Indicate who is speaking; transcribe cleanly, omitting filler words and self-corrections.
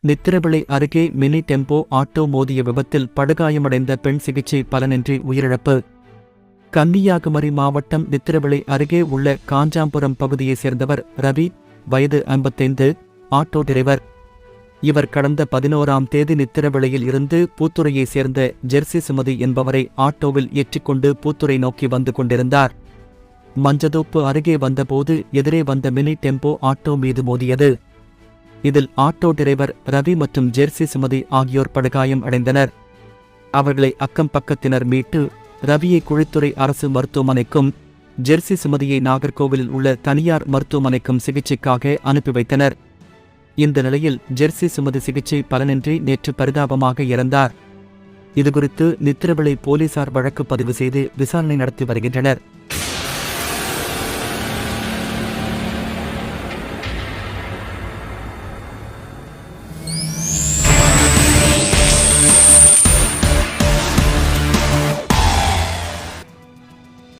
Speaker 1: நித்திரவிளை அருகே mini tempo auto மோதிய விபத்தில் படுகாயமடைந்த பெண் சிகிச்சை பலனின்றி உயிரிழப்பு. கன்னியாகுமரி மாவட்டம் நித்திரவிளை அருகே உள்ள காஞ்சாம்புரம் பகுதியைச் சேர்ந்தவர் ரவி, வயது 55, ஆட்டோ டிரைவர். இவர் கடந்த 11ஆம் தேதி நித்திரவிளையில் இருந்து பூத்துறையைச் சேர்ந்த ஜெர்சி சுமதி என்பவரை ஆட்டோவில் ஏற்றிக்கொண்டு பூத்துறை நோக்கி வந்து கொண்டிருந்தார். மஞ்சதோப்பு அருகே வந்தபோது எதிரே வந்த மினி டெம்போ ஆட்டோ மீது மோதியது. இதில் ஆட்டோ டிரைவர் ரவி மற்றும் ஜெர்சி சுமதி ஆகியோர் படுகாயம் அடைந்தனர். அவர்களை அக்கம் பக்கத்தினர் மீட்டு ரவியை குழித்துறை அரசு மருத்துவமனைக்கும், ஜெர்சி சுமதியை நாகர்கோவிலில் உள்ள தனியார் மருத்துவமனைக்கும் சிகிச்சைக்காக அனுப்பி வைத்தனர். இந்த நிலையில் ஜெர்சி சுமதி சிகிச்சை பலனின்றி நேற்று பரிதாபமாக இறந்தார். இதுகுறித்து நித்திரவிளை போலீசார் வழக்கு பதிவு செய்து விசாரணை நடத்தி வருகின்றனர்.